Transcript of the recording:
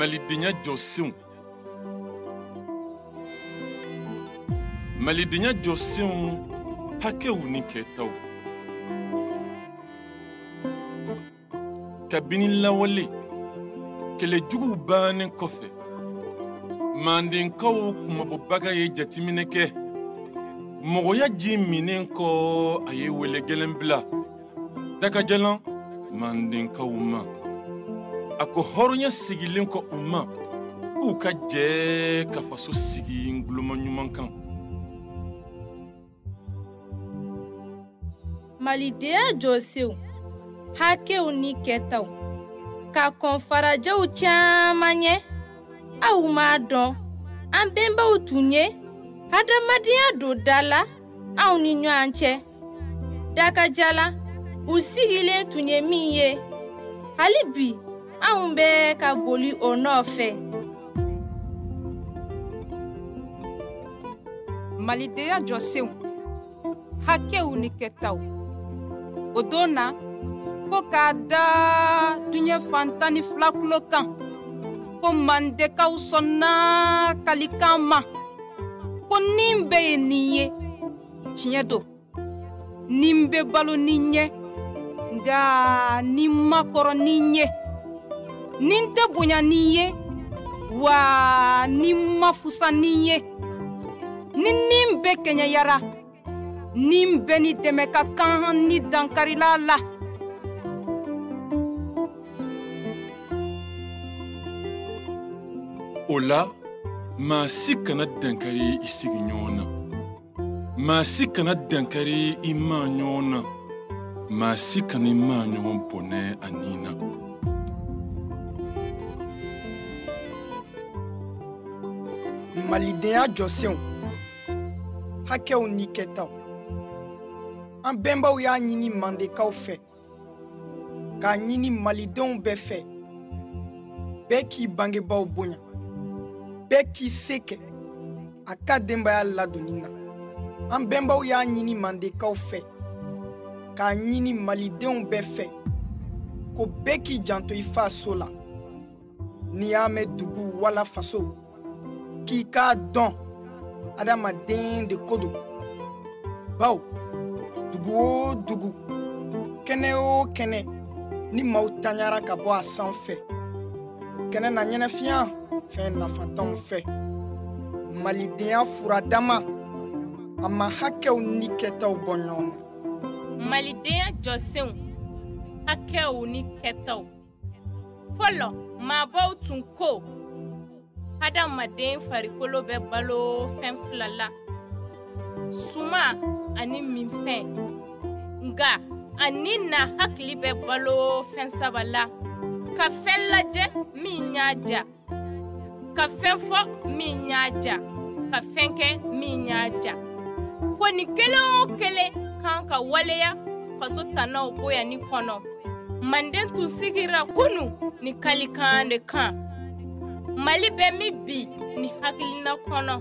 Malidenya jɔsenw. Malidenya jɔsenw hakɛw ni kɛtaw. Kabini lawale kɛlɛjuguw bannen kɔfɛ Mandenkaw kumabobaga ye jateminɛ kɛ. Mɔgɔya ji minen kɔ a ye wele gɛlɛn bila dakajalan Mandenkaw ma. A ko hɔrɔnya sigilen kɔ u ma k'u ka jɛ ka faso sigi nguloma ɲuman kan. Malidenya jɔsenw hakɛw ni kɛtaw ka kɔn farajɛw caaman ɲɛ. Aw m'a dɔn an bɛnbaw tun ye hadamadenya don da la anw ni ɲɔgɔn cɛ. Dakajala u sigilen tun ye min ye hali bi anw bɛ ka boli o nɔfɛ. Malidenya jɔsenw hakɛw ni kɛtaw o don na ko k'a da duɲɛ fantan ni fila kulo kan ko Mandekaw sɔnna kalikan ma ko nin bɛɛ ye nin ye tiɲɛ don nin bɛ balo nin ye nka nin ma kɔrɔ nin ye nin tɛ bonya nin ye wa nin ma fusa nin ye ni nin bɛ kɛɲɛyara nin bɛ ni dɛmɛ ka kan ni dankarila la. O la maa si kana dankari i sigiɲɔgɔn na. Maa si kana dankari i maaɲɔgɔn na. Maa si kana i maaɲɔgɔn bɔnɛ a nin na. Malidenya jɔsenw hakɛw ni kɛtaw. An bɛnbaw y'a ɲini Mandekaw fɛ k'a ɲini malidenw bɛɛ fɛ bɛɛ k'i bangebaw bonya bɛɛ k'i se kɛ a ka denbaya ladonni na. An bɛnbaw y'a ɲini Mandekaw fɛ k'a ɲini malidenw bɛɛ fɛ ko bɛɛ k'i janto i fa so la. N'i y'a mɛn dugu wala faso k'i k'a dɔn adamaden de ko don. Baw dugu o dugu kɛnɛ o kɛnɛ ni maaw taɲara ka bɔ a sanfɛ kɛnɛ na ɲɛnɛfiya fɛn nafantanw fɛ. Malidenya furadama a ma hakɛw ni kɛtaw bɔ ɲɔgɔn na. Malidenya jɔsenw hakɛw ni kɛtaw. Fɔlɔ maabaw tun ko hadamaden farikolo bɛ balo fɛn fila la: suma ani minfɛn. Nga ani na hakili bɛ balo fɛn saba la: ka fɛn lajɛ min y'a ja, ka fɛn fɔ min y'a ja, ka fɛn kɛ min y'a ja. Ko ni kelen o kelen kan ka waleya faso tanaw boyani kɔnɔ. Manden tun sigira kunu ni kalikan de kan. Mali bɛ mi bi ni hakilina kɔnɔ.